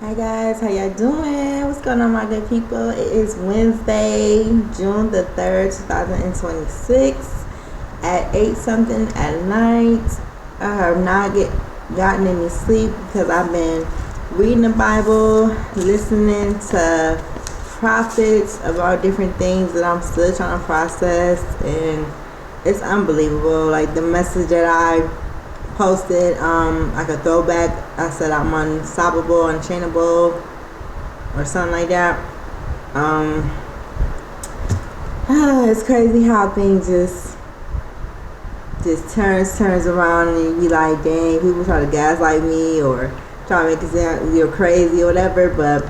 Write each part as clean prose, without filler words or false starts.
Hi guys, how y'all doing? What's going on, my good people? It is Wednesday, June the 3rd, 2026 at 8 something at night. I have not gotten any sleep because I've been reading the Bible, listening to prophets about different things that I'm still trying to process, and it's unbelievable. Like the message that I posted, like a throwback. I said I'm unstoppable, unchainable, or something like that. It's crazy how things just turns around, and you be like, dang, people try to gaslight me or try to make it sound you're crazy or whatever. But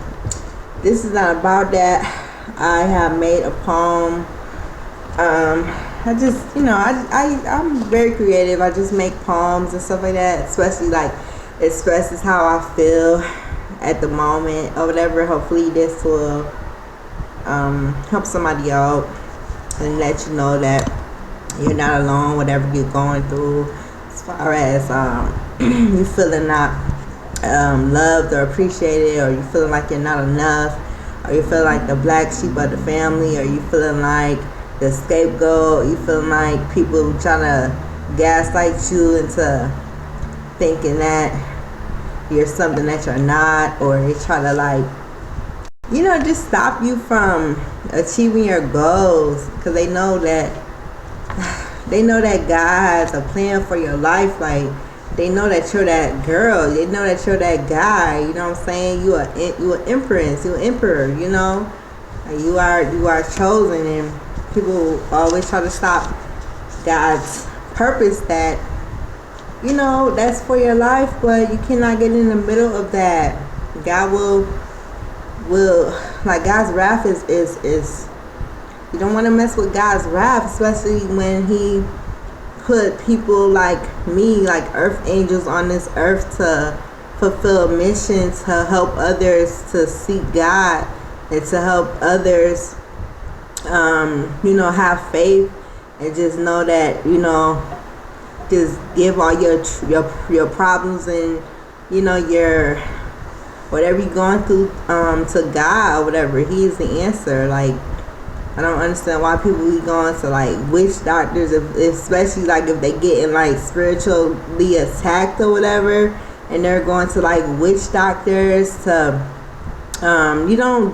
this is not about that. I have made a poem. I just, I'm very creative. I just make poems and stuff like that, especially like expresses how I feel at the moment or whatever. Hopefully this will help somebody out and let you know that you're not alone, whatever you're going through, as far as you feeling not loved or appreciated, or you feeling like you're not enough, or you feel like the black sheep of the family, or you feeling like the scapegoat, you feeling like people trying to gaslight you into thinking that you're something that you're not, or they try to just stop you from achieving your goals, because they know that God has a plan for your life. Like they know that you're that girl, they know that you're that guy, you know what I'm saying? You an empress, you an emperor, like you are chosen. And people always try to stop God's purpose that that's for your life, but you cannot get in the middle of that. God will like God's wrath is you don't want to mess with God's wrath, especially when he put people like me, like earth angels, on this earth to fulfill missions, to help others to seek God, and to help others have faith, and just know that just give all your problems and your whatever you're going through to God or whatever. He's the answer. Like I don't understand why people be going to like witch doctors, especially like if they getting like spiritually attacked or whatever, and they're going to like witch doctors to you don't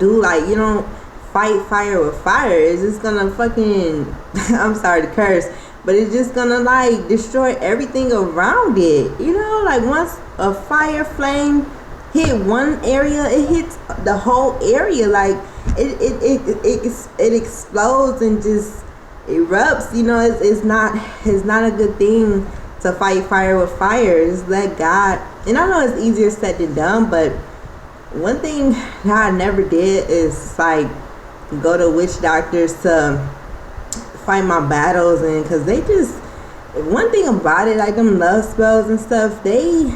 fight fire with fire. It's just gonna fucking I'm sorry to curse, but it's just gonna like destroy everything around it. Like once a fire flame hit one area, it hits the whole area. Like it explodes and just erupts. It's not a good thing to fight fire with fire. Just let God. And I know it's easier said than done, but one thing that I never did is like go to witch doctors to fight my battles. And because they just, one thing about it, like them love spells and stuff, the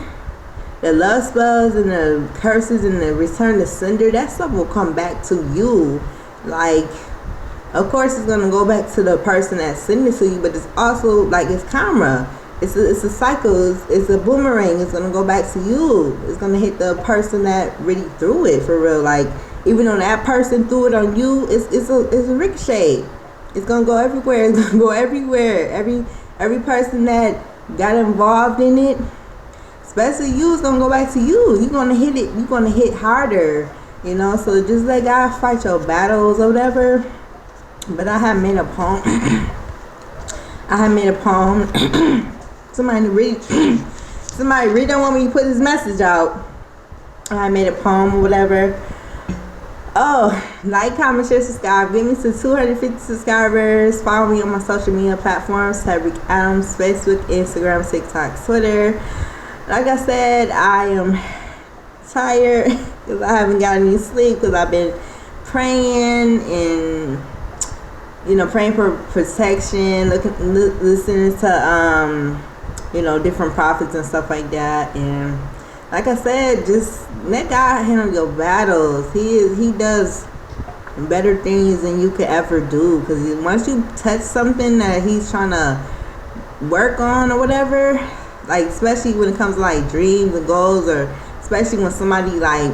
love spells and the curses and the return to sender, that stuff will come back to you. Like of course it's gonna go back to the person that sent it to you, but it's also like it's karma. It's a cycle. It's a boomerang. It's gonna go back to you. It's gonna hit the person that really threw it for real. Like even though that person threw it on you, it's a ricochet. It's gonna go everywhere. It's gonna go everywhere. Every person that got involved in it, especially you, is gonna go back to you. You're gonna hit it. You're gonna hit harder. So just let God fight your battles or whatever. But I have made a poem. Somebody really don't want me to put this message out. I made a poem or whatever. Oh, like, comment, share, subscribe. Get me to 250 subscribers. Follow me on my social media platforms: Cedric Adams, Facebook, Instagram, TikTok, Twitter. Like I said, I am tired because I haven't gotten any sleep, because I've been praying and praying for protection, listening to different prophets and stuff like that. And like I said, just let God handle your battles. He does better things than you could ever do, because once you touch something that he's trying to work on or whatever, like especially when it comes to like dreams and goals, or especially when somebody like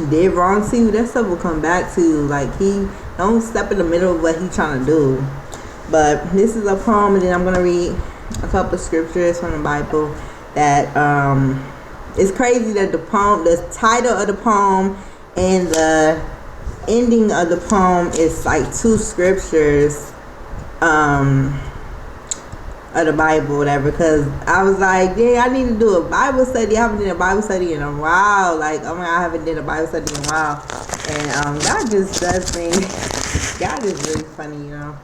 did wrong to you, that stuff will come back to you. Like, he don't step in the middle of what he trying to do. But this is a poem, and then I'm gonna read a couple of scriptures from the Bible. That it's crazy that the title of the poem and the ending of the poem is like two scriptures of the Bible, whatever. Because I was like, yeah, I need to do a Bible study. I haven't done a Bible study in a while. Like, oh my God, I haven't done a Bible study in a while. And God just does things. God is really funny, you know.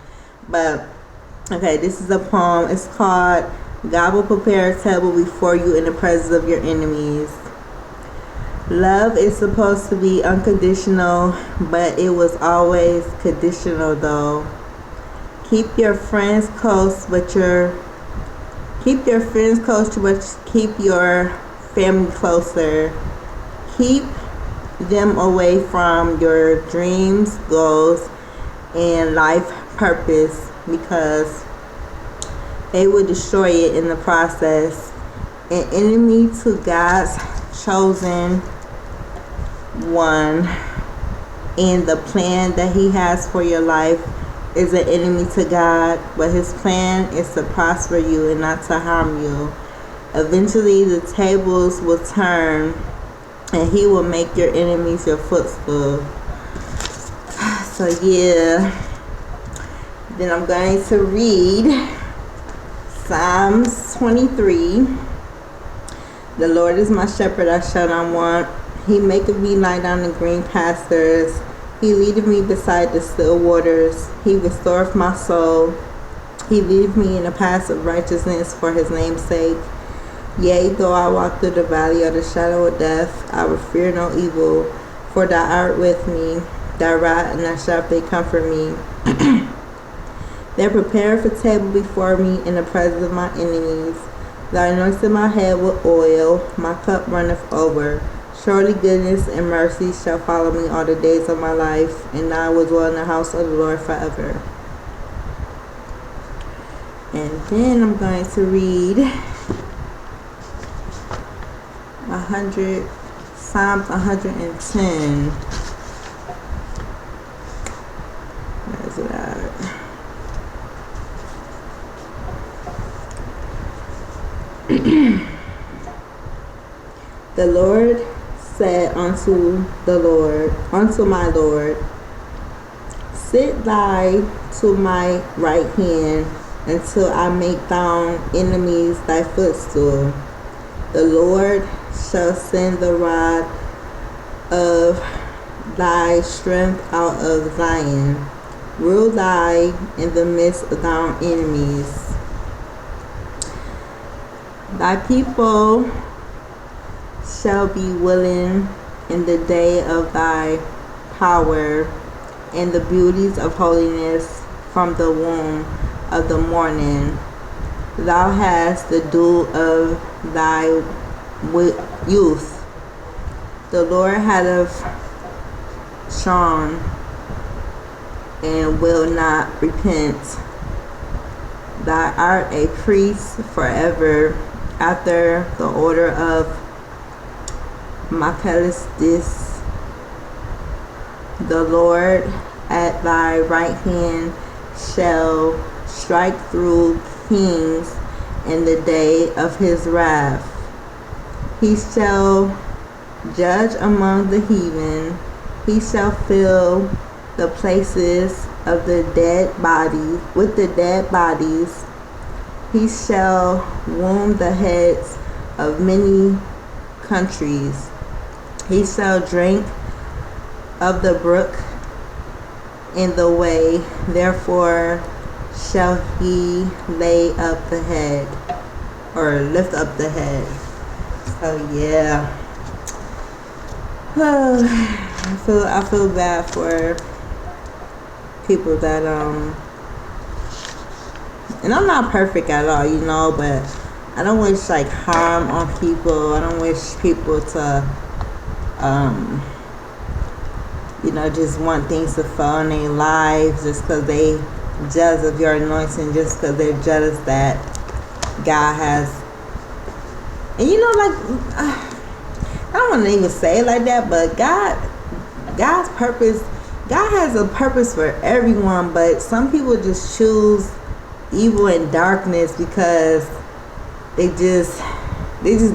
But okay, this is a poem. It's called "God Will Prepare a Table Before You in the Presence of Your Enemies." Love is supposed to be unconditional, but it was always conditional though. Keep your friends close, but keep your family closer. Keep them away from your dreams, goals, and life purpose, because they will destroy it in the process. An enemy to God's chosen one and the plan that he has for your life is an enemy to God, but his plan is to prosper you and not to harm you. Eventually the tables will turn and he will make your enemies your footstool. So yeah, then I'm going to read Psalms 23. The Lord is my shepherd, I shall not want. He maketh me lie down in green pastures. He leadeth me beside the still waters. He restoreth my soul. He leadeth me in the paths of righteousness for his name's sake. Yea, though I walk through the valley of the shadow of death, I will fear no evil, for thou art with me. Thy rod and thy staff, they comfort me. They prepare a table before me in the presence of my enemies. Thou anointest my head with oil, my cup runneth over. Surely goodness and mercy shall follow me all the days of my life, and I will dwell in the house of the Lord forever. And then I'm going to read Psalms 110. Where is it at? The Lord said unto my Lord, sit thou to my right hand until I make thine enemies thy footstool. The Lord shall send the rod of thy strength out of Zion. Rule thou in the midst of thine enemies. Thy people shall be willing in the day of thy power, and the beauties of holiness from the womb of the morning. Thou hast the dew of thy youth. The Lord hath shone and will not repent. Thou art a priest forever, after the order of Melchizedek. The Lord at thy right hand shall strike through kings in the day of his wrath. He shall judge among the heathen. He shall fill the places of the dead bodies with the dead bodies. He shall wound the heads of many countries. He shall drink of the brook in the way, therefore shall he lay up the head, or lift up the head. So yeah. I feel bad for people that and I'm not perfect at all, you know, but I don't wish like harm on people. I don't wish people to you know, just want things to fall in their lives just because they jealous of your anointing, just because they're jealous that God has. And you know, like, I don't want to even say it like that, but God's purpose, God has a purpose for everyone, but some people just choose evil and darkness because they just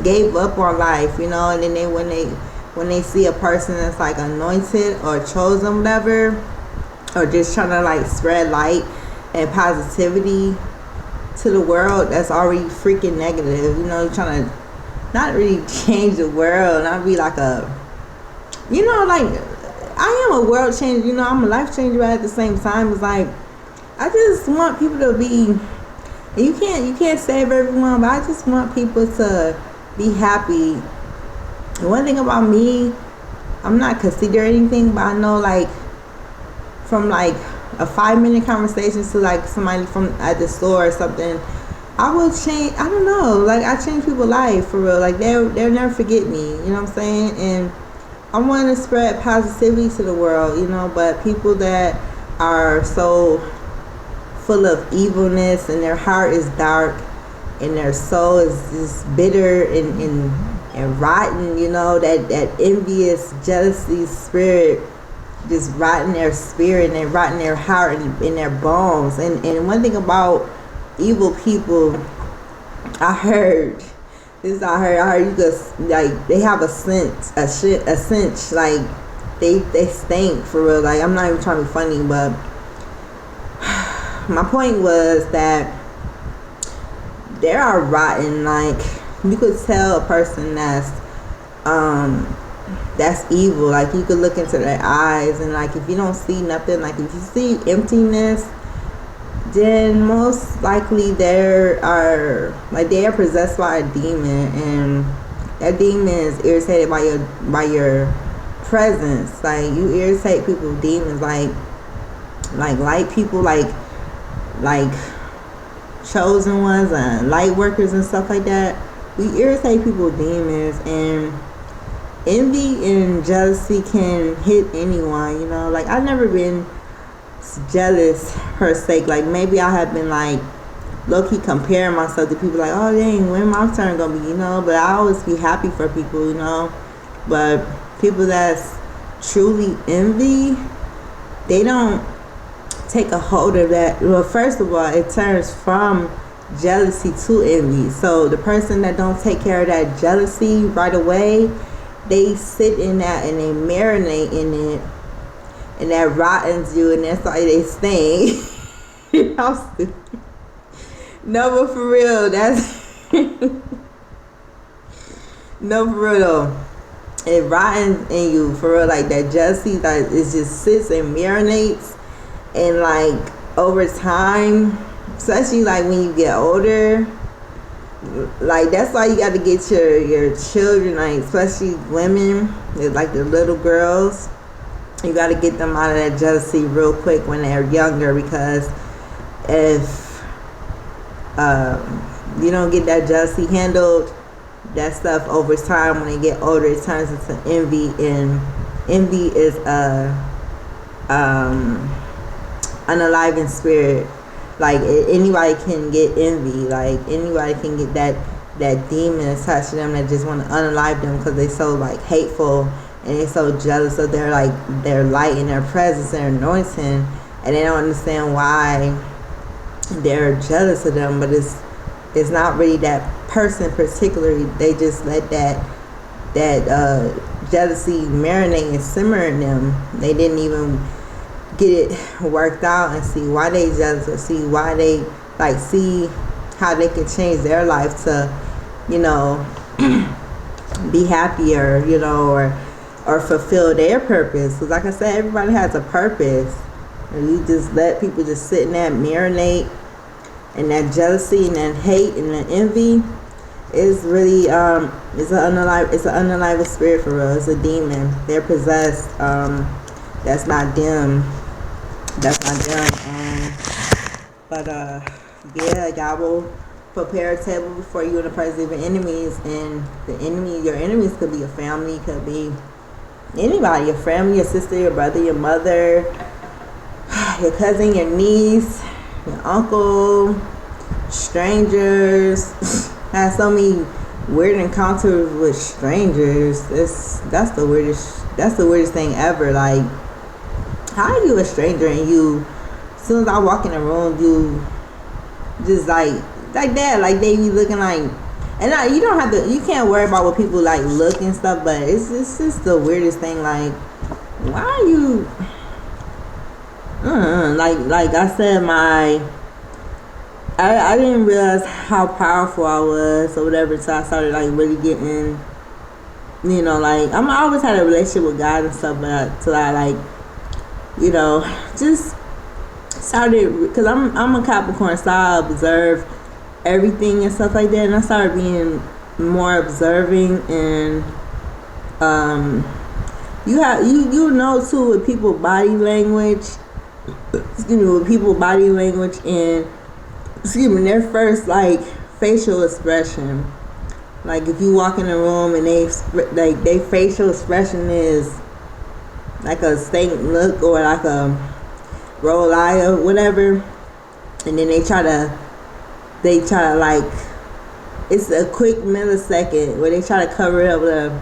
gave up on life, you know. And then when they see a person that's like anointed or chosen, whatever, or just trying to like spread light and positivity to the world that's already freaking negative, you know, you're trying to not really change the world, not be like a, you know, like, I am a world changer, you know, I'm a life changer, but at the same time, it's like, I just want people to be, you can't save everyone, but I just want people to be happy. And one thing about me, I'm not conceited or anything, but I know, like, from like a 5-minute conversation to like somebody from at the store or something, I will change. I don't know, like, I change people's life for real. Like, they'll never forget me, you know what I'm saying? And I want to spread positivity to the world, you know, but people that are so full of evilness and their heart is dark and their soul is just bitter and rotten, you know, that envious jealousy spirit just rotting their spirit and rotting their heart and in their bones. And one thing about evil people, I heard you just, like, they have a stench, like they stink for real. Like, I'm not even trying to be funny, but my point was that they are rotten. Like, you could tell a person that's evil. Like, you could look into their eyes, and like, if you don't see nothing, like if you see emptiness, then most likely they are possessed by a demon, and that demon is irritated by your presence. Like, you irritate people with demons, like light people, like chosen ones and light workers and stuff like that. We irritate people with demons, and envy and jealousy can hit anyone, you know. Like, I've never been jealous per se. Like, maybe I have been like low-key comparing myself to people, like, oh dang, when my turn gonna be, you know. But I always be happy for people, you know. But people that's truly envy, they don't take a hold of that. Well, first of all, it turns from jealousy to envy. So the person that don't take care of that jealousy right away, they sit in that and they marinate in it, and that rottens you, and that's why they stay. I'm stupid. No, but for real, that's no, for real though. It rottens in you for real. Like, that jealousy, like, it just sits and marinates, and like over time, especially like when you get older, like, that's why you got to get your children, like, especially women, like the little girls, you got to get them out of that jealousy real quick when they're younger, because if you don't get that jealousy handled, that stuff over time, when they get older, it turns into envy, and envy is unaliving spirit. Like, anybody can get envy. Like, anybody can get that demon attached to them that just want to unalive them because they so like hateful and they so jealous of their light and their presence, their anointing, and they don't understand why they're jealous of them. But it's not really that person particularly. They just let that jealousy marinate and simmer in them. They didn't even get it worked out and see why they jealous, or see why they see how they can change their life to, you know, be happier, you know, or fulfill their purpose. Because like I said, everybody has a purpose, and you just let people just sit in that marinate, and that jealousy and that hate and that envy is really it's an unalive spirit for real. It's a demon. They're possessed. That's not them. But yeah, God will prepare a table before you in the presence of your enemies, and your enemies could be your family, could be anybody, your family, your sister, your brother, your mother, your cousin, your niece, your uncle, strangers. I have so many weird encounters with strangers. That's the weirdest. That's the weirdest thing ever. Like, how are you a stranger and you, as soon as I walk in the room, you just like that. Like they be looking like, and you don't have to. You can't worry about what people like look and stuff. But it's just the weirdest thing. Like, why are you? Like I said, I didn't realize how powerful I was or whatever, so I started like really getting, like I always had a relationship with God and stuff, but till I like, just started, because I'm a Capricorn, so I observe everything and stuff like that, and I started being more observing, and you know too with people body language, and their first like facial expression. Like if you walk in a room and their facial expression is like a stank look or like a roll eye or whatever, and then they try to like, it's a quick millisecond where they try to cover it up with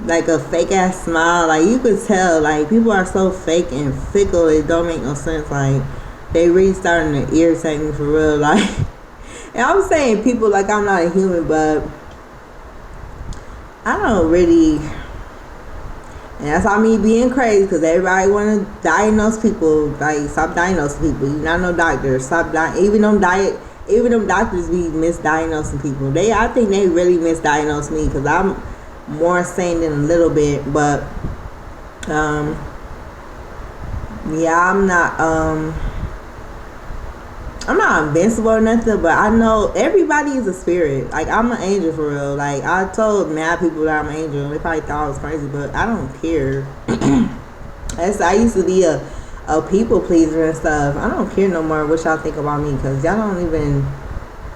like a fake ass smile. Like you could tell, like people are so fake and fickle, it don't make no sense. Like they really starting to irritate me for real. Like, and I'm saying people like I'm not a human, but I don't really, and that's how me being crazy, because everybody want to diagnose people. Like, stop diagnosing people. You're not no doctor. Stop even them doctors be misdiagnosing people. I think they really misdiagnose me, because I'm more sane than a little bit, but yeah, I'm not invincible or nothing, but I know everybody is a spirit. Like, I'm an angel for real. Like, I told mad people that I'm an angel. They probably thought I was crazy, but I don't care. I used to be a people pleaser and stuff. I don't care no more what y'all think about me, because y'all don't even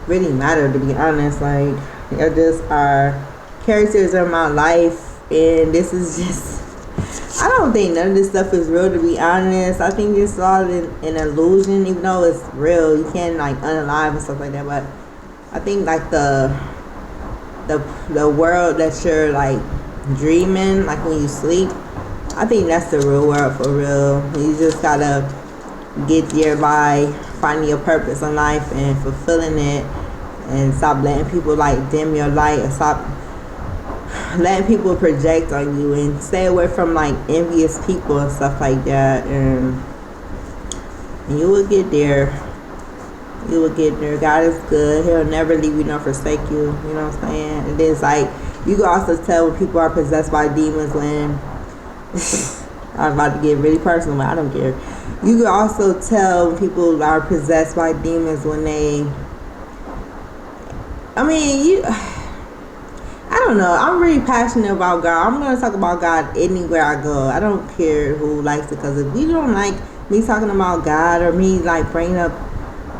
really matter, to be honest. Like, y'all just are characters in my life, and this is just, I don't think none of this stuff is real, to be honest. I think it's all an illusion, even though it's real. You can't like unalive and stuff like that, but I think like the world that you're like dreaming, like when you sleep, I think that's the real world for real. You just gotta get there by finding your purpose in life and fulfilling it, and stop letting people like dim your light, and stop letting people project on you, and stay away from like envious people and stuff like that, and you will get there. You will get there. God is good. He'll never leave you nor forsake you. You know what I'm saying? And it's like, you can also tell when people are possessed by demons when I'm about to get really personal, but I don't care. You can also tell when people are possessed by demons when they, I don't know. I'm really passionate about God. I'm going to talk about God anywhere I go. I don't care who likes it, because if you don't like me talking about God, or me like bringing up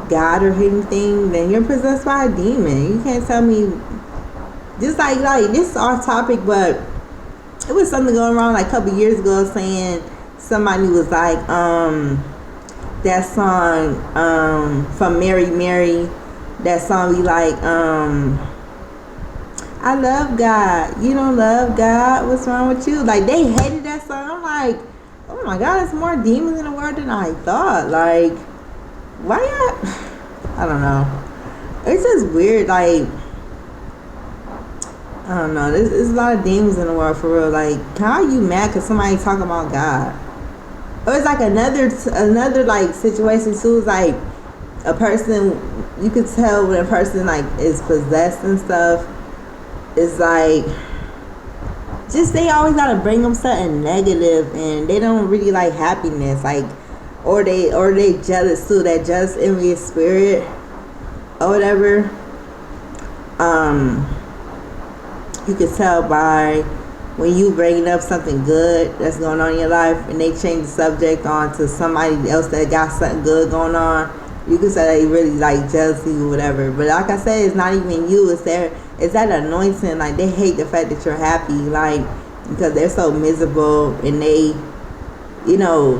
God or anything, then you're possessed by a demon. You can't tell me, just like this is off topic, but it was something going around like a couple years ago, saying somebody was like, that song from Mary Mary, that song be like, I love God. You don't love God? What's wrong with you? Like, they hated that song. I'm like, oh my God, there's more demons in the world than I thought. Like, why y'all? I don't know. It's just weird. Like, I don't know. There's a lot of demons in the world for real. Like, how are you mad because somebody talking about God? Or it's like another like situation too. It's like a person, you could tell when a person like is possessed and stuff. It's like, just they always gotta bring them something negative, and they don't really like happiness, like, or they jealous too, that jealous envious spirit or whatever. You can tell by when you bringing up something good that's going on in your life, and they change the subject on to somebody else that got something good going on. You can say they really like jealousy or whatever. But like I said, it's not even you. It's that anointing. Like, they hate the fact that you're happy, like, because they're so miserable, and they,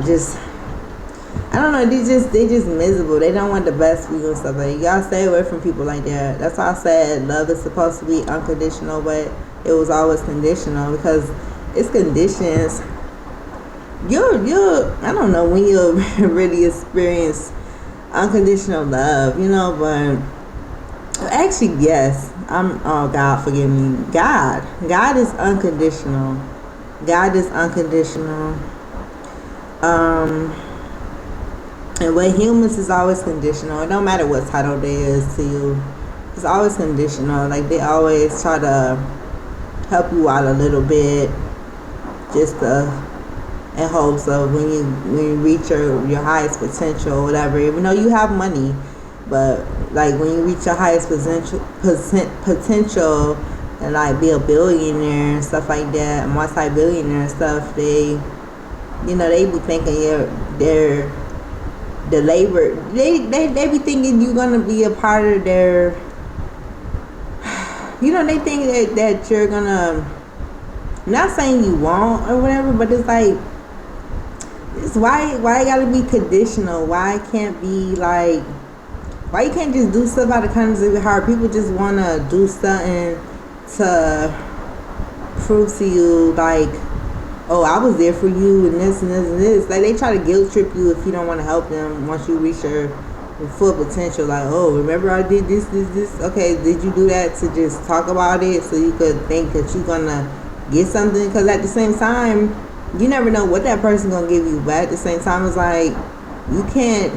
just I don't know. They just miserable. They don't want the best for you and stuff. Like, you gotta stay away from people like that. That's why I said love is supposed to be unconditional, but it was always conditional because it's conditions. You I don't know when you'll really experience unconditional love, but actually yes. Oh God forgive me. God is unconditional. God is unconditional. And with humans is always conditional. It don't matter what title they is to you. It's always conditional. Like they always try to help you out a little bit, just in hopes of when you reach your highest potential or whatever. Even though you have money, but like when you reach your highest potential and like be a billionaire and stuff like that, multi-billionaire and stuff, they be thinking they're the labor. They be thinking you're gonna be a part of their. They think that you're gonna. I'm not saying you won't or whatever, but it's like, it's why it gotta be conditional? Why it can't be like? Why you can't just do stuff out of kindness of your heart? People just wanna do something to prove to you like, oh, I was there for you and this and this and this. Like they try to guilt trip you if you don't want to help them once you reach your full potential. Like, oh, remember I did this. Okay, did you do that to just talk about it so you could think that you're gonna get something? Because at the same time, you never know what that person gonna give you. But at the same time, it's like you can't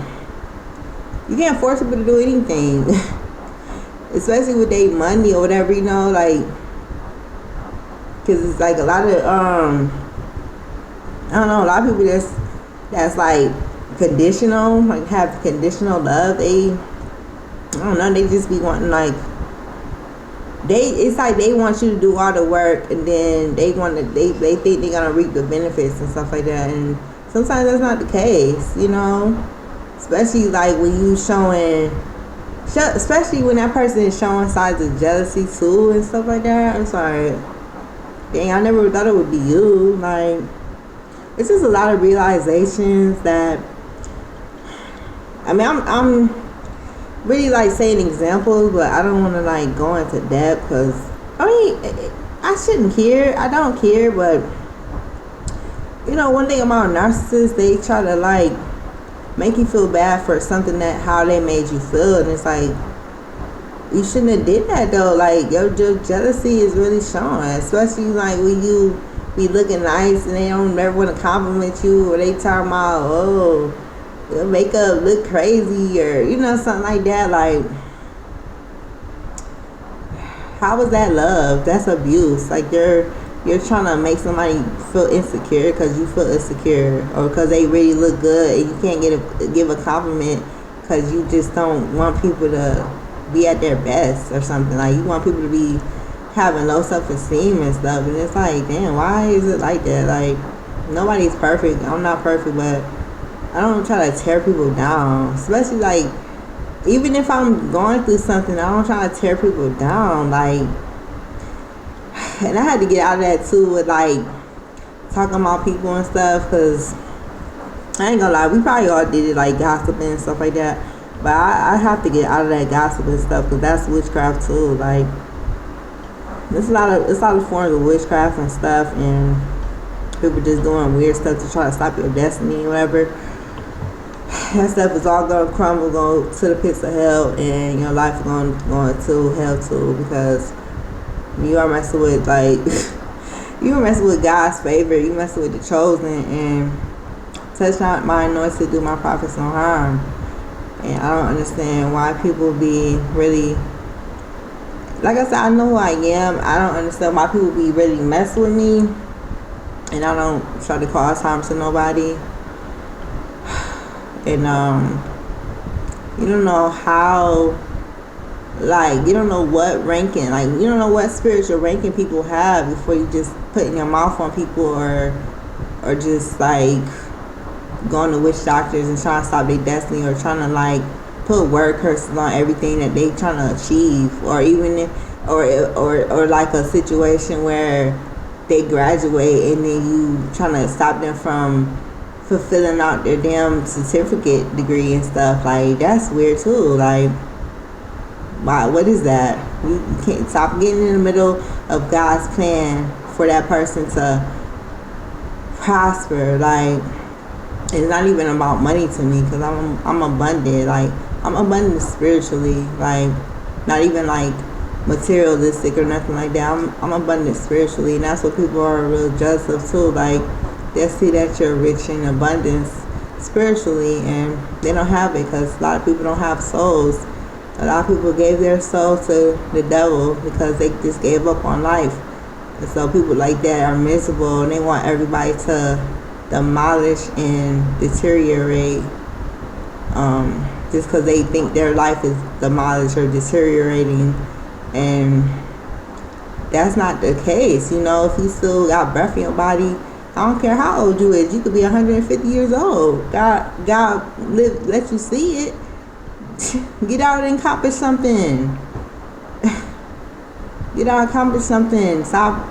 force people to do anything, especially with their money or whatever. Like because it's like a lot of I don't know, a lot of people that's like conditional, like have conditional love. I don't know, they just be wanting like it's like they want you to do all the work and then they think they're gonna reap the benefits and stuff like that, and sometimes that's not the case, especially like when you especially when that person is showing signs of jealousy too and stuff like that. I'm sorry, dang, I never thought it would be you. Like, it's just a lot of realizations that, I mean, I'm really like saying examples, but I don't want to like go into depth because, I mean, I shouldn't care. I don't care, but, one thing about narcissists, they try to like make you feel bad for something how they made you feel, and it's like, you shouldn't have did that though. Like, your jealousy is really showing, especially like when you be looking nice and they don't never want to compliment you, or they talking about, oh, your makeup look crazy, or something like that. Like, how is that love? That's abuse. Like you're trying to make somebody feel insecure because you feel insecure, or because they really look good and you can't give a compliment because you just don't want people to be at their best or something. Like, you want people to be having low self-esteem and stuff, and it's like, damn, why is it like that? Like, nobody's perfect. I'm not perfect, but I don't try to tear people down, especially like, even if I'm going through something, I don't try to tear people down. Like, and I had to get out of that too with like talking about people and stuff, because I ain't gonna lie, we probably all did it, like gossiping and stuff like that, but I have to get out of that gossip and stuff, because that's witchcraft too. Like, it's a lot of forms of witchcraft and stuff, and people just doing weird stuff to try to stop your destiny or whatever. That stuff is all gonna crumble, go to the pits of hell, and your life is going to hell too, because you are messing with like you are messing with God's favor. You messing with the chosen, and touch not my anointed, do my prophets no harm. And I don't understand why people be really, like I said, I know who I am. I don't understand why people be really messing with me, and I don't try to cause harm to nobody. And you don't know how, like, you don't know what ranking, like, you don't know what spiritual ranking people have before you just putting your mouth on people, or just like going to witch doctors and trying to stop their destiny, or trying to like put word curses on everything that they trying to achieve, or even if, or like a situation where they graduate and then you trying to stop them from fulfilling out their damn certificate degree and stuff. Like, that's weird too. Like, wow, what is that? You can't stop getting in the middle of God's plan for that person to prosper. Like, it's not even about money to me, because I'm abundant. Like, I'm abundant spiritually. Like, not even like materialistic or nothing like that. I'm abundant spiritually, and that's what people are real jealous of too. Like, they see that you're rich in abundance spiritually, and they don't have it, because a lot of people don't have souls. A lot of people gave their soul to the devil because they just gave up on life. And so people like that are miserable, and they want everybody to demolish and deteriorate, just because they think their life is demolished or deteriorating. And that's not the case. You know, if you still got breath in your body, I don't care how old you is. You could be 150 years old. God let you see it. Get out and accomplish something. Get out and accomplish something. Stop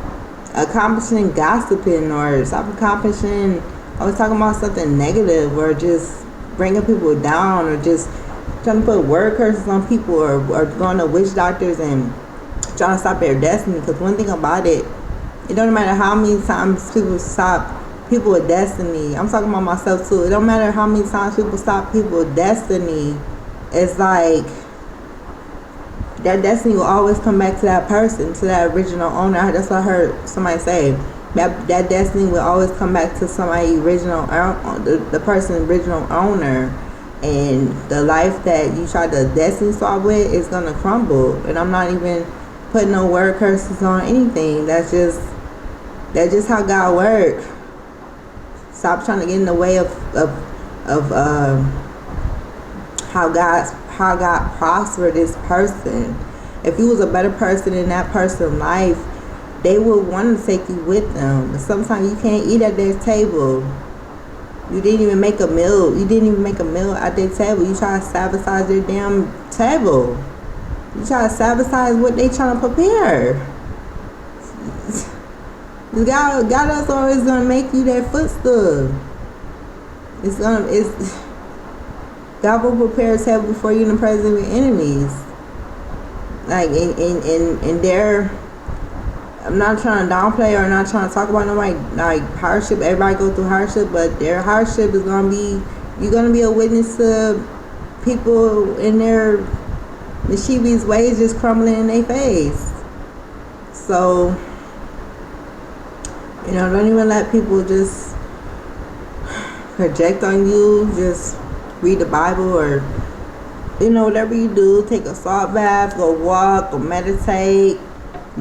accomplishing gossiping, or stop accomplishing always talking about something negative, or just bringing people down, or just trying to put word curses on people, or going to witch doctors and trying to stop their destiny. Because one thing about it don't matter how many times people stop people with destiny. I'm talking about myself too. It don't matter how many times people stop people with destiny. It's like that destiny will always come back to that person, to that original owner. That's what I heard somebody say. That destiny will always come back to somebody original, the person's original owner. And the life that you try to destiny swap with is gonna crumble. And I'm not even putting no word curses on anything. That's just how God works. Stop trying to get in the way of how God prospered this person. If you was a better person in that person's life, they would want to take you with them. But sometimes you can't eat at their table. You didn't even make a meal. You didn't even make a meal at their table. You try to sabotage their damn table. You try to sabotage what they trying to prepare. God is always gonna make you their footstool. God will prepare a table before you in the presence of your enemies. Like in their, I'm not trying to downplay or not trying to talk about nobody like hardship. Everybody go through hardship, but their hardship is gonna be, you're gonna be a witness to people in their mischievous ways just crumbling in their face. So, you know, don't even let people just project on you. Just read the Bible, or, you know, whatever you do. Take a salt bath, go walk, go meditate,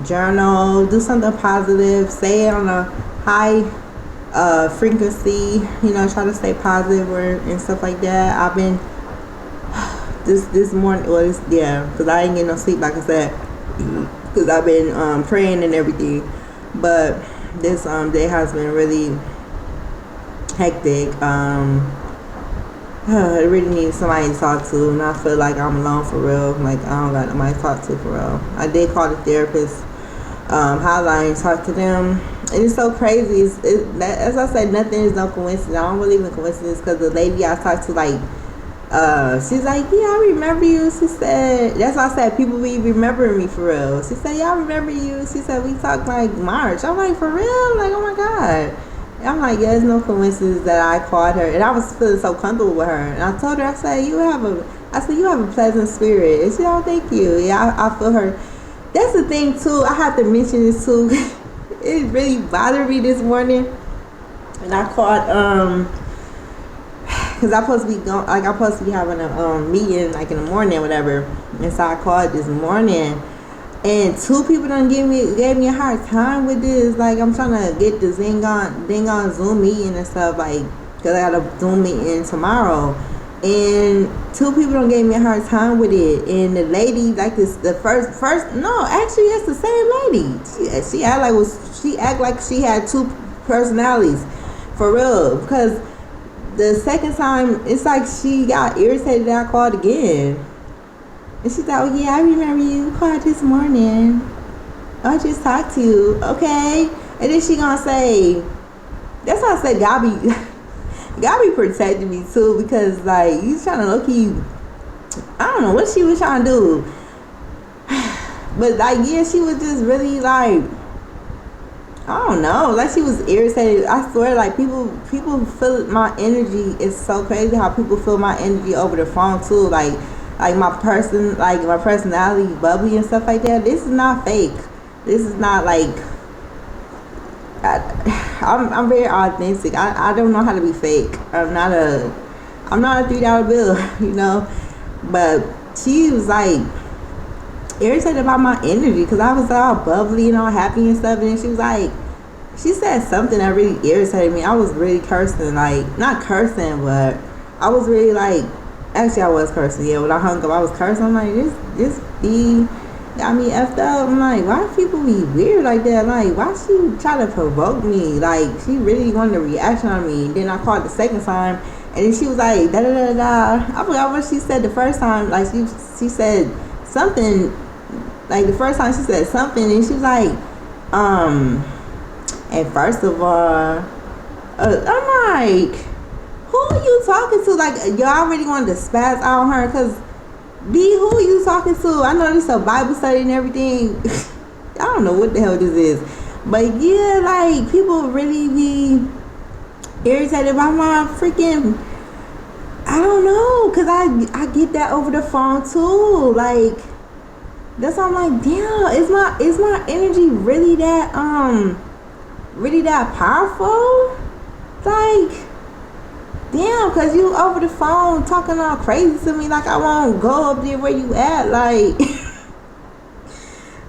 journal, do something positive. Stay on a high frequency, you know, try to stay positive and stuff like that. I've been this morning, because I didn't get no sleep, like I said, because I've been praying and everything. But this day has been really hectic. I really need somebody to talk to, and I feel like I'm alone for real. Like, I don't got nobody to talk to for real. I did call the therapist hotline, talk to them, and it's so crazy. As I said, nothing is no coincidence. I don't believe in coincidence, because the lady I talked to, like, she's like, yeah, I remember you. She said, that's why I said people be remembering me for real. She said, yeah, I remember you. She said, we talked like March. I'm like, for real? Like, oh my God. I'm like, yeah, it's no coincidence that I called her. And I was feeling so comfortable with her. And I told her, I said, you have a pleasant spirit. And she said, oh, thank you. Yeah, I feel her. That's the thing, too. I have to mention this, too. It really bothered me this morning. And I called, because I'm supposed to be having a meeting, like, in the morning or whatever. And so I called this morning. And two people gave me a hard time with this. Like, I'm trying to get the thing on Zoom meeting and stuff, like, because I got a Zoom meeting tomorrow. And two people gave me a hard time with it. And the lady, like, the first, no, actually, it's the same lady. She act like she had two personalities, for real. Because the second time, it's like she got irritated that I called again. And she thought, oh, yeah, I remember you called this morning. I just talked to you. Okay. And then she gonna say, that's why I said God God be protecting me too, because like he's trying to look key. I don't know what she was trying to do, but like yeah, she was just really like, I don't know, like she was irritated. I swear, like people feel my energy. It's so crazy how people feel my energy over the phone too. Like my personality, bubbly and stuff like that. This is not fake. This is not like I'm very authentic. I don't know how to be fake. I'm not a $3 bill, you know. But she was like irritated about my energy because I was all bubbly and all happy and stuff, and then she said something that really irritated me. I was really cursing, like not cursing, but I was really like, actually I was cursing. Yeah, when I hung up, I was cursing. I'm like, this be got me effed up. I'm like, why do people be weird like that? Like, why she try to provoke me? Like, she really wanted a reaction on me. Then I called the second time, and then she was like, da da da da. I forgot what she said the first time. Like, she said something. Like, the first time she said something, and she was like, and first of all, I'm like, who are you talking to? Like, y'all already wanted to spaz out on her, because B, who are you talking to? I know this is a Bible study and everything. I don't know what the hell this is. But yeah, like, people really be irritated by my freaking, I don't know, because I get that over the phone too. Like, that's why I'm like, damn, is my energy really that powerful? Like, damn, because you over the phone talking all crazy to me, like I won't go up there where you at. Like,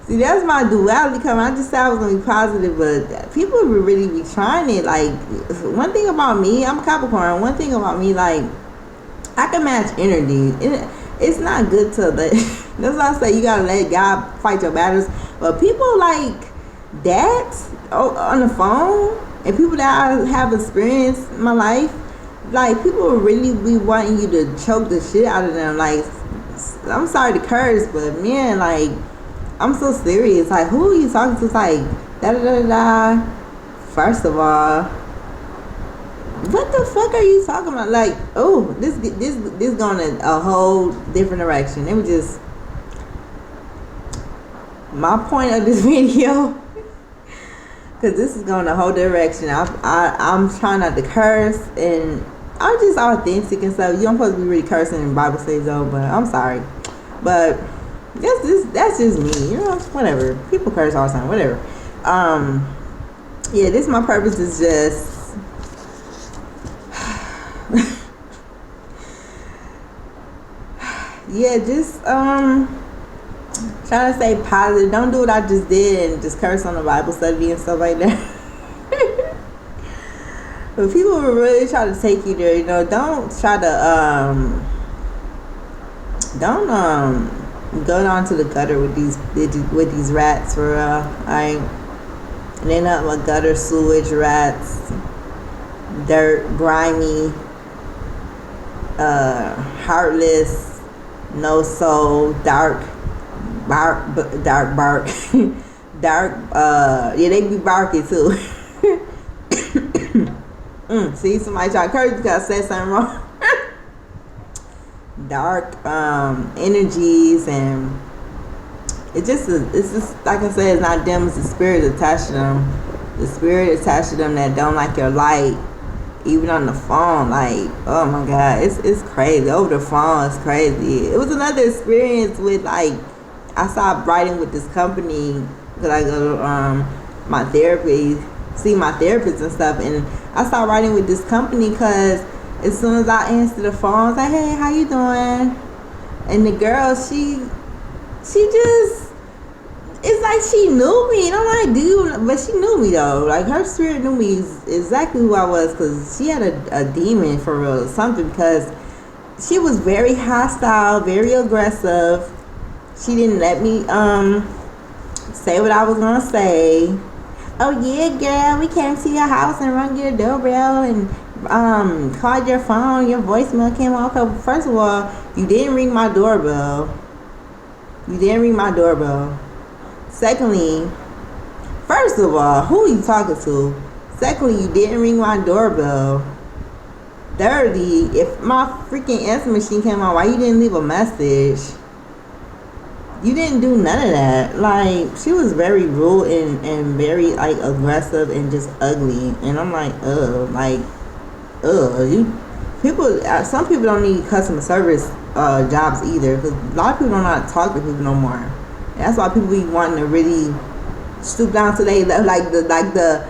see, that's my duality coming. I just said I was going to be positive, but people will really be trying it. Like, one thing about me, I'm a Capricorn. One thing about me, like, I can match energy. It's not good to let, that's why I say you got to let God fight your battles. But people like that on the phone, and people that I have experienced in my life, like, people will really be wanting you to choke the shit out of them. Like, I'm sorry to curse, but man, like, I'm so serious. Like, who are you talking to? It's like, da da da da. First of all, what the fuck are you talking about? Like, oh, this going in a whole different direction. It was just my point of this video, because this is going a whole direction. I'm trying not to curse, and I'm just authentic and stuff. You don't supposed to be really cursing in Bible studies though, but I'm sorry. But that's just me, you know, whatever. People curse all the time, whatever. Yeah, this my purpose is just yeah, just trying to stay positive. Don't do what I just did and just curse on the Bible study and stuff like that. But people will really try to take you there, you know. Don't try to go down to the gutter with these rats, for real. Alright, they're not my gutter sewage rats, dirt, grimy, heartless, no soul, dark bark, dark, yeah, they be barky too. See, somebody try to curse because I said something wrong. Dark energies, and it's just like I said, it's not them, it's the spirit attached to them. The spirit attached to them that don't like your light, even on the phone. Like, oh my God, it's crazy. Over the phone, it's crazy. It was another experience with, like, I stopped writing with this company because I go to my therapy, see my therapist and stuff, and I stopped writing with this company because as soon as I answer the phone, I was like, hey, how you doing? And the girl, she just, it's like she knew me, and I'm like, dude, but she knew me though. Like, her spirit knew me exactly who I was, because she had a demon for real or something, because she was very hostile, very aggressive. She didn't let me say what I was gonna say. Oh yeah, girl, we came to your house and rung your doorbell and called your phone. Your voicemail came off. First of all, you didn't ring my doorbell. Secondly, first of all, who are you talking to? Secondly, you didn't ring my doorbell. 30. If my freaking answer machine came on, why you didn't leave a message? You didn't do none of that. Like, she was very rude and very, like, aggressive and just ugly. And I'm like, you people. Some people don't need customer service jobs either, because a lot of people don't know how to talk to people no more. And that's why people be wanting to really stoop down to they the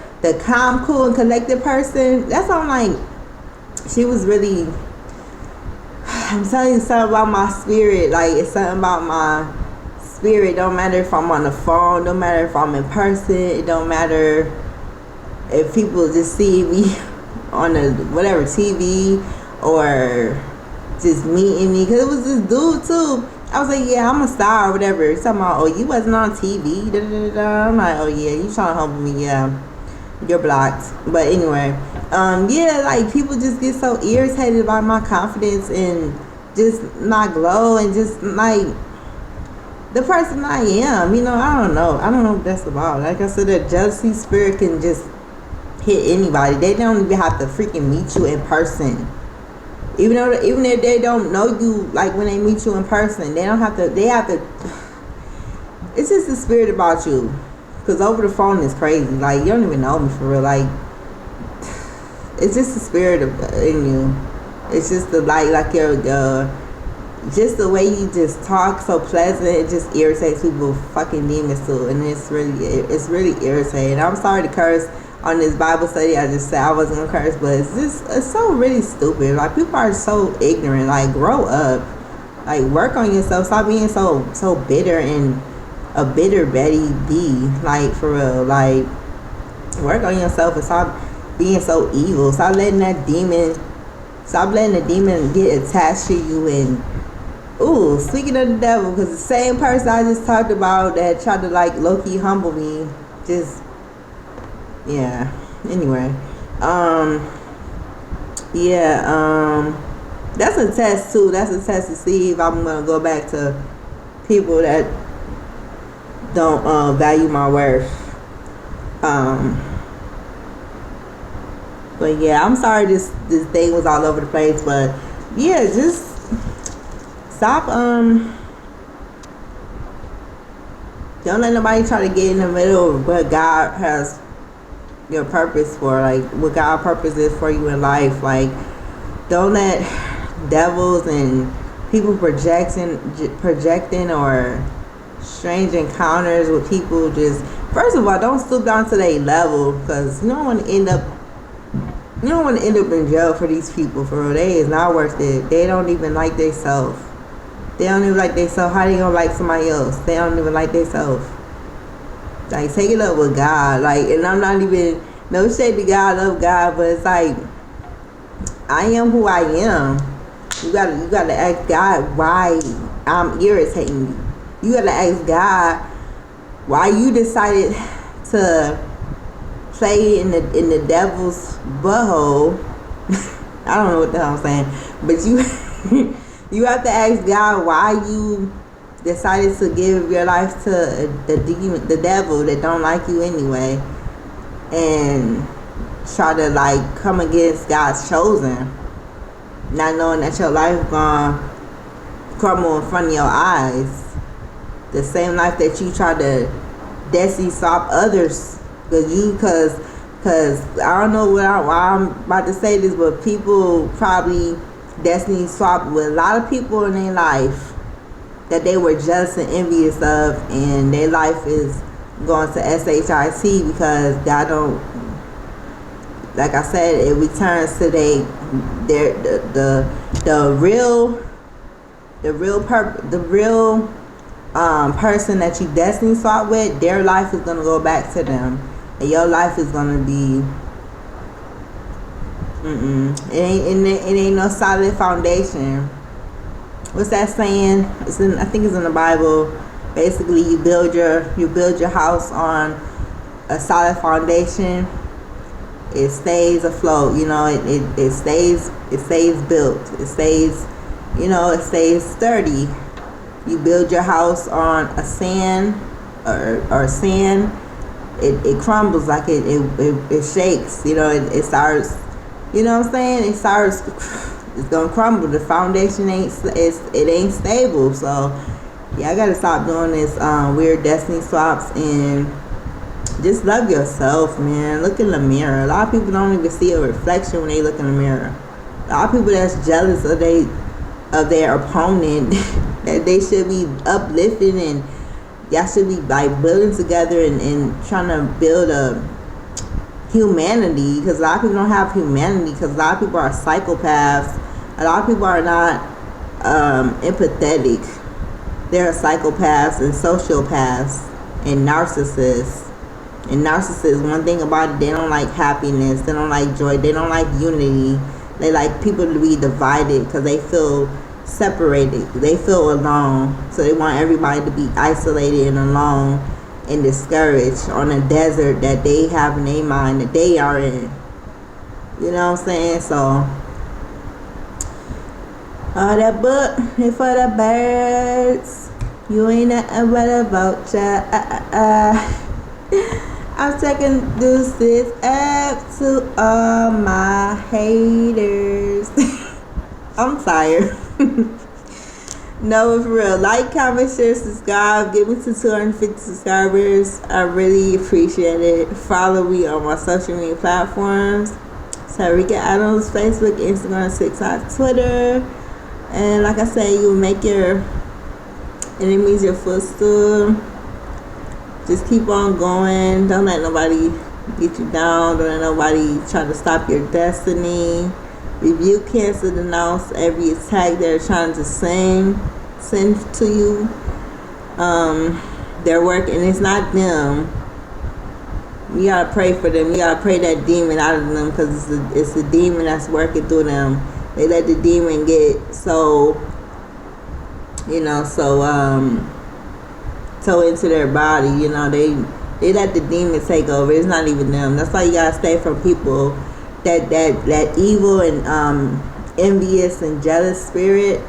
calm, cool, and collected person. That's why I'm like, she was really. I'm telling you something about my spirit. Like, it's something about my spirit. Don't matter if I'm on the phone. Don't matter if I'm in person. It don't matter if people just see me on the whatever TV or just meeting me. Cause it was this dude too. I was like, yeah, I'm a star or whatever. He's talking about, oh, you wasn't on TV. Da, da, da, da. I'm like, oh yeah, you trying to humble me? Yeah, you're blocked. But anyway, yeah, like people just get so irritated by my confidence and just not glow and just like the person I am. You know, I don't know what that's about. Like I said, that jealousy spirit can just hit anybody. They don't even have to freaking meet you in person. Even if they don't know you, like when they meet you in person, they have to. It's just the spirit about you. Cause over the phone is crazy. Like, you don't even know me for real. Like, it's just the spirit in you. It's just the like your just the way you just talk so pleasant. It just irritates people. Fucking demons too, and it's really irritating. I'm sorry to curse on this Bible study. I just said I wasn't gonna curse, but it's so really stupid. Like, people are so ignorant. Like, grow up. Like, work on yourself. Stop being so bitter and a bitter Betty B. Like, for real. Like, work on yourself and stop being so evil. Stop letting the demon get attached to you. And ooh, speaking of the devil, because the same person I just talked about that tried to like low-key humble me, just yeah. Anyway, that's a test too. That's a test to see if I'm gonna go back to people that don't value my worth. But yeah, I'm sorry this thing was all over the place. But yeah, just stop. Don't let nobody try to get in the middle of what God has your purpose for, like what God's purpose is for you in life. Like, don't let devils and people projecting or strange encounters with people just, first of all, don't stoop down to their level, because you don't want to end up in jail for these people. For real, they is not worth it. They don't even like themselves. They don't even like themselves. How they gonna like somebody else? They don't even like themselves. Like, take it up with God. Like, and I'm not even, no shade to God, I love God, but it's like, I am who I am. You gotta ask God why I'm irritating you. You gotta ask God why you decided to play in the devil's butthole. I don't know what the hell I'm saying, but you have to ask God why you decided to give your life to the devil that don't like you anyway, and try to like come against God's chosen, not knowing that your life gonna crumble in front of your eyes. The same life that you try to destiny swap others, because I don't know why I'm about to say this, but people probably destiny swapped with a lot of people in their life that they were jealous and envious of, and their life is going to SHIT because God don't, like I said, it returns to the real person that you destiny swap with. Their life is gonna go back to them, and your life is gonna be it ain't no solid foundation. What's that saying? I think it's in the Bible. Basically, you build your house on a solid foundation. It stays afloat. You know, it stays built. It stays, it stays sturdy. You build your house on a sand or sand. It crumbles, like it shakes. It starts you know what I'm saying, it's gonna crumble. The foundation ain't stable. So yeah, I gotta stop doing this weird destiny swaps and just love yourself, man. Look in the mirror. A lot of people don't even see a reflection when they look in the mirror. A lot of people that's jealous of their opponent that they should be uplifting, and y'all should be like building together and trying to build a humanity, because a lot of people don't have humanity, because a lot of people are psychopaths. A lot of people are not empathetic. They're psychopaths and sociopaths and narcissists. And narcissists, one thing about it, they don't like happiness, they don't like joy, they don't like unity. They like people to be divided because they feel separated, they feel alone. So they want everybody to be isolated and alone and discouraged on a desert that they have in their mind that they are in. You know what I'm saying? So that book is for the birds. You ain't nothing but a vulture. I'm taking deuces up to all my haters. I'm tired. No, for real. Like, comment, share, subscribe. Get me to 250 subscribers. I really appreciate it. Follow me on my social media platforms. Tarika Adams, Facebook, Instagram, TikTok, Twitter. And like I said, you make your enemies your footstool. Just keep on going. Don't let nobody get you down. Don't let nobody try to stop your destiny. Rebuke, cancel, denounce every attack they're trying to send to you. Their work, and it's not them. You gotta pray for them. You gotta pray that demon out of them, because it's a demon that's working through them. They let the demon get so into their body. You know, they let the demon take over. It's not even them. That's why you gotta stay from people that evil and envious and jealous spirit.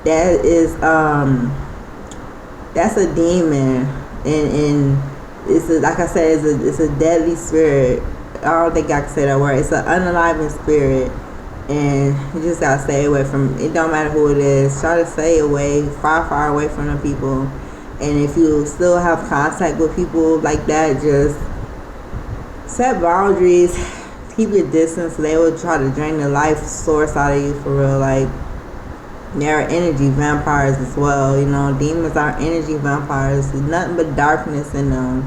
That is that's a demon, and it's like I said, it's a deadly spirit. I don't think I can say that word. It's an unaliving spirit, and you just gotta stay away from it. Don't matter who it is. Try to stay away, far away from the people. And if you still have contact with people like that, just set boundaries. Keep your distance. They will try to drain the life source out of you, for real. Like, they're energy vampires as well. You know, demons are energy vampires. There's nothing but darkness in them.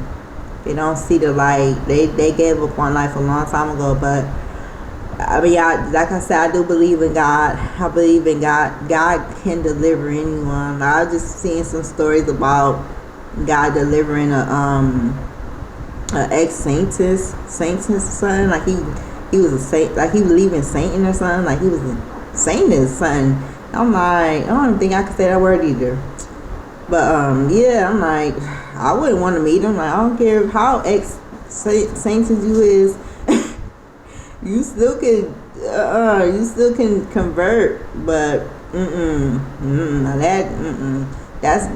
They don't see the light. They gave up on life a long time ago. But I mean, like I said, I do believe in God. I believe in God. God can deliver anyone. I was just seeing some stories about God delivering a ex-saint's son. Like he was a saint. Like he believed in Satan or something. Like he was a Satanist son. I'm like, I don't think I could say that word either. But yeah, I'm like, I wouldn't want to meet him. Like, I don't care how ex-saint you is. You still can convert, but that's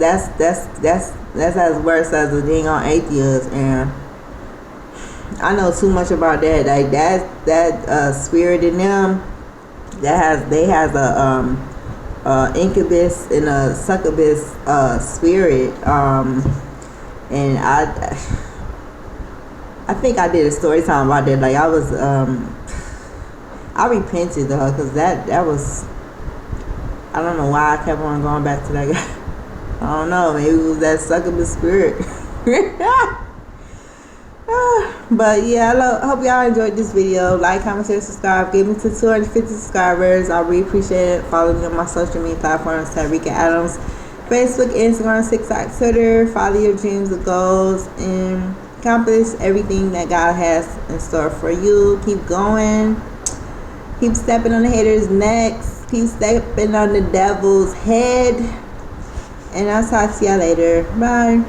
as worse as a dang on atheist. And I know too much about that. Like that spirit in them, they has a incubus and a succubus spirit. And I think I did a story time about that. Like I was I repented to her, because that was, I don't know why I kept on going back to that guy. I don't know, maybe it was that succubus spirit. But yeah, I hope y'all enjoyed this video. Like, comment, share, subscribe. Get me to 250 subscribers. I really appreciate it. Follow me on my social media platforms, Tarika Adams, Facebook, Instagram, TikTok, Twitter. Follow your dreams and goals and accomplish everything that God has in store for you. Keep going. Keep stepping on the haters' necks. Keep stepping on the devil's head. And I'll talk to y'all later. Bye.